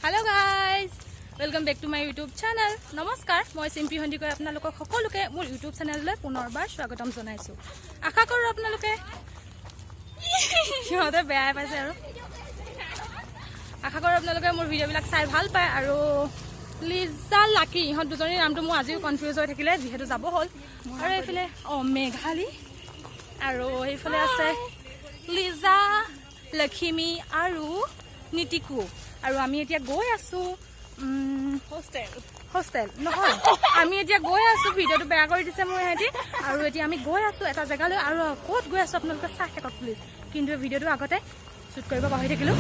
Hello guys, welcome back to my YouTube channel. Namaskar, moi Simpi Hondikoi apnalokok সকলোকে মোৰ YouTube চেনেললৈ পুনৰবাৰ স্বাগতম জনাইছো। আশা কৰো আপোনালোকে কিহতে বেয়া পাইছে আৰু আশা কৰো আপোনালোকে মোৰ ভিডিঅ'বিলাক চাই ভাল পায় আৰু লিজা লাকি ইহঁত দুজনীৰ নামটো মই আজিও কনফিউজ হৈ থাকিলে যিহেতু যাব হ'ল আৰু এইফালে মেঘালী আৰু এইফালে আছে লিজা লক্ষ্মী আৰু নিতিকু আৰু আমি এতিয়া গৈ আছো হোষ্টেল নহয় আমি এতিয়া গৈ আছো ভিডিঅ'টো বেয়া কৰি দিছে মোৰ হেঁতি আৰু এতিয়া আমি গৈ আছো এটা জেগালৈ আৰু ক'ত গৈ আছো আপোনালোকে চাই থাকক প্লিজ কিন্তু ভিডিঅ'টো আগতে শ্বুট কৰিব পাহৰি থাকিলো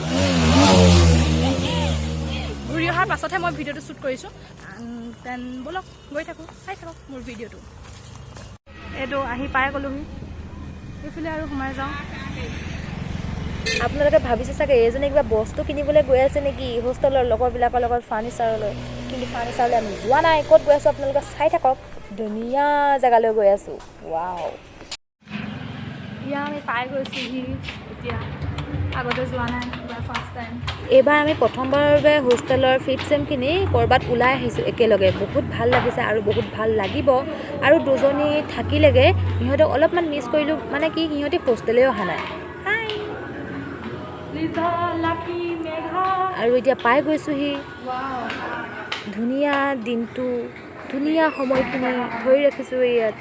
ঘূৰি অহাৰ পাছতহে মই ভিডিঅ'টো শ্বুট কৰিছোঁ দেন ব'লক গৈ থাকোঁ চাই থাকক মোৰ ভিডিঅ'টো এইটো আহি পাই গ'লোহি এইফালে আৰু সোমাই যাওঁ আপোনালোকে ভাবিছে চাগে এইজনে কিবা বস্তু কিনিবলৈ গৈ আছে নেকি হোষ্টেলৰ লগৰবিলাকৰ লগত ফাৰ্নিচাৰলৈ কিন্তু ফাৰ্নিচাৰলৈ আমি যোৱা নাই ক'ত গৈ আছোঁ আপোনালোকে চাই থাকক ধুনীয়া জেগালৈ গৈ আছোঁ ৱাও ইয়া আমি পাই গৈছোঁহি এতিয়া আগতে যোৱা নাই ফাৰ্ষ্ট টাইম এইবাৰ আমি প্ৰথমবাৰৰ বাবে হোষ্টেলৰ 5th চেমখিনি ক'ৰবাত ওলাই আহিছোঁ একেলগে বহুত ভাল লাগিছে আৰু বহুত ভাল লাগিব আৰু দুজনী থাকিলেগৈ সিহঁতক অলপমান মিছ কৰিলোঁ মানে কি সিহঁতি হোষ্টেলেও অহা নাই আৰু এতিয়া পাই গৈছোঁহি ধুনীয়া দিনটো ধুনীয়া সময়খিনি ধৰি ৰাখিছোঁ ইয়াত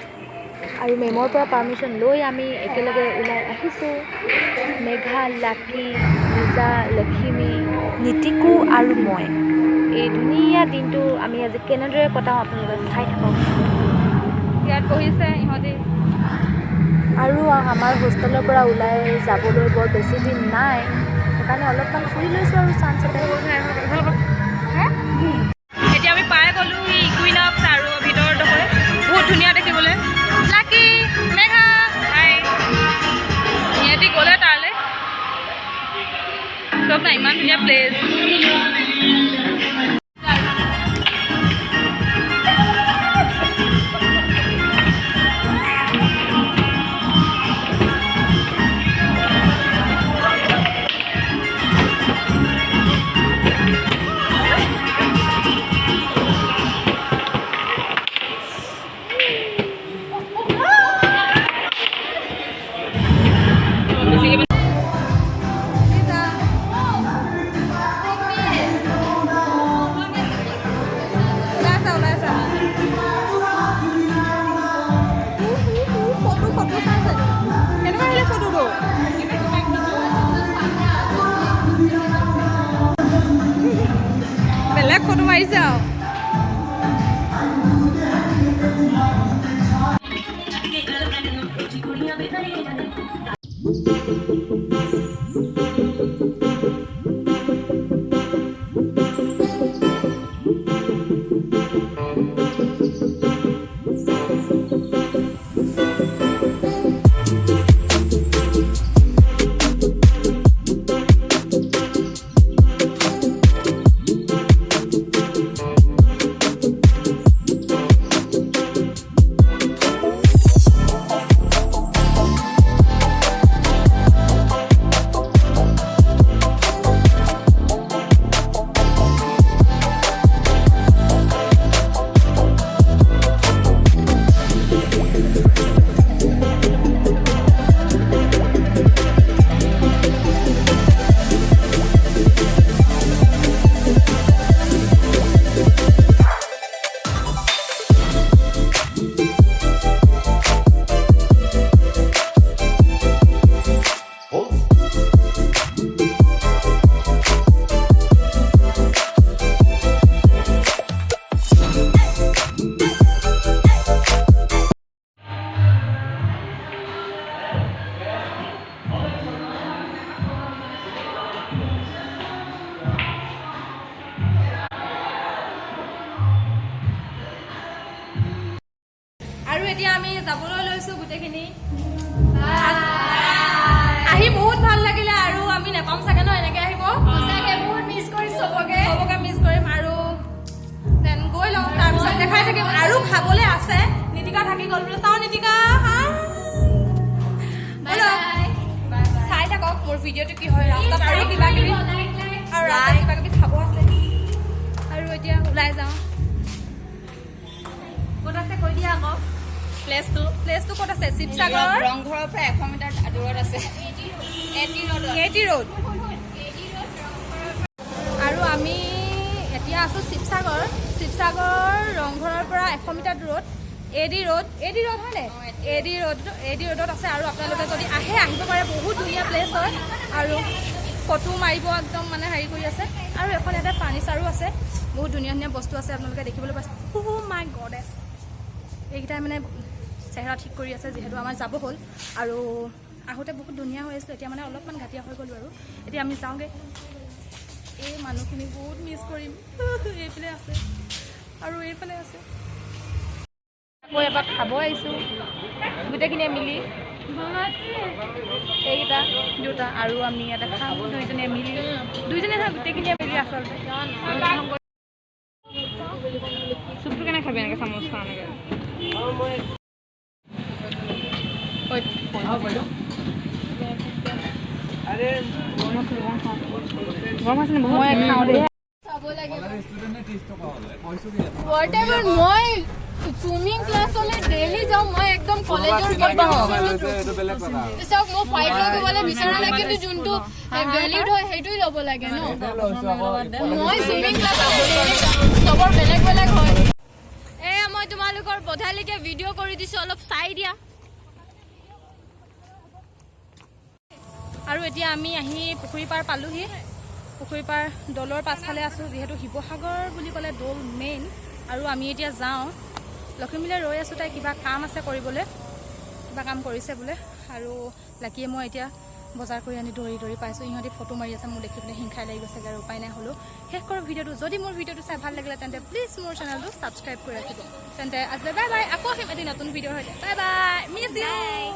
আৰু মেমৰ পৰা পাৰ্মিশ্যন লৈ আমি একেলগে ওলাই আহিছোঁ মেঘা লাকি লিজা লক্ষ্মী নিতিকু আৰু মই এই ধুনীয়া দিনটো আমি আজি কেনেদৰে কটাওঁ আপোনালোকে চাই থাকক ইয়াত বহিছে ইহঁতি আৰু আমাৰ হোষ্টেলৰ পৰা ওলাই যাবলৈ বৰ বেছি দিন নাই সেইকাৰণে অলপমান ফুৰি লৈছোঁ আৰু চানচেটে এতিয়া আমি পাই গ'লো ইকুইনক্স আৰু ভিতৰত ডোখৰ বহুত ধুনীয়া দেখিবলৈ লাকি মেঘা হাই ইহঁতি গ'লে তালৈ চব না ইমান ধুনীয়া প্লেচ বেলেগ ফটো মাৰিছে আৰু আৰু এতিয়া আমি যাবলৈ লৈছোঁ গোটেইখিনি আহি বহুত ভাল লাগিলে আৰু আমি নেপাম চাগে ন এনেকৈ আহিব বহুত মিছ কৰিম চবকে মিছ কৰিম আৰু দেন গৈ লওঁ তাৰপিছত দেখাই থাকিম আৰু খাবলৈ আছে নিতিকা থাকি গ'ল বোলে চাওঁ নিতিকা চাই থাকক মোৰ ভিডিঅ'টো কি হয় ৰাস্তাত আৰু কিবা কিবি খাব আছে ওলাই যাওঁ ক'ত আছে কৈ দিয়া আকৌ প্লেচটো ক'ত আছে শিৱসাগৰ ৰংঘৰৰ পৰা 100 মিটাৰ দূৰত আছে এটি ৰোড আৰু আমি এতিয়া আছোঁ শিৱসাগৰ ৰংঘৰৰ পৰা 100 মিটাৰ দূৰত এডি ৰোড হয়নে এডি ৰোডত আছে আৰু আপোনালোকে যদি আহিব পাৰে বহুত ধুনীয়া প্লেচ হয় আৰু ফটো মাৰিব একদম মানে হেৰি কৰি আছে আৰু এখন ইয়াতে ফাৰ্নিচাৰো আছে বহুত ধুনীয়া বস্তু আছে আপোনালোকে দেখিবলৈ পাইছে মাই গডেছ এইকেইটাই মানে চেহেৰা ঠিক কৰি আছে যিহেতু আমাৰ যাব হ'ল আৰু আহোঁতে বহুত ধুনীয়া হৈ আছিলে এতিয়া মানে অলপমান ঘাটিয়া হৈ গ'লো আৰু এতিয়া আমি যাওঁগৈ এই মানুহখিনি বহুত মিছ কৰিম এইফালে আছে আৰু এইফালে আছে আকৌ এবাৰ খাব আহিছোঁ গোটেইখিনিয়ে মিলি এইকেইটা দুটা আৰু আমি ইয়াতে খাওঁ দুইজনীয়ে নহয় গোটেইখিনিয়ে মিলি আচলতে চুপটো কেনে খাবি এনেকৈ চামুচ খাওঁ এনেকৈ মই খাওঁ দেই মই চুইমিং ক্লাছলৈ ডেইলি যাওঁ মই একদম কলেজৰ চাওক মই ফাইট লৈ গ'বলৈ বিচৰা নাই কিন্তু যোনটো ভেলিড হয় সেইটোৱে ল'ব লাগে ন মই চুইমিং ক্লাছলৈ ডেইলি যাওঁ চবৰ বেলেগ হয় এয়া মই তোমালোকৰ বধালিকে ভিডিঅ' কৰি দিছোঁ অলপ চাই দিয়া আৰু এতিয়া আমি আহি পুখুৰী পাৰ পালোহি পুখুৰী পাৰ দৌলৰ পাছফালে আছোঁ যিহেতু শিৱসাগৰ বুলি ক'লে দৌল মেইন আৰু আমি এতিয়া যাওঁ লখিমীলৈ ৰৈ আছোঁ তাই কিবা কাম আছে কৰিবলৈ কিবা কাম কৰিছে বোলে আৰু লাকিয়ে মই এতিয়া বজাৰ কৰি আনি দৌৰি পাইছোঁ ইহঁতি ফটো মাৰি আছে মোৰ দেখি পেলাই হিংসাই লাগি গৈছেগৈ আৰু উপায় নাই হ'লেও শেষ কৰোঁ ভিডিঅ'টো যদি মোৰ ভিডিঅ'টো চাই ভাল লাগিলে তেন্তে প্লিজ মোৰ চেনেলটো ছাবস্ক্ৰাইব কৰি ৰাখিব তেন্তে আজিলৈ বাই বাই আকৌ আহিম এটি নতুন ভিডিঅ'ৰ সৈতে বাই বাই মিছ ইউ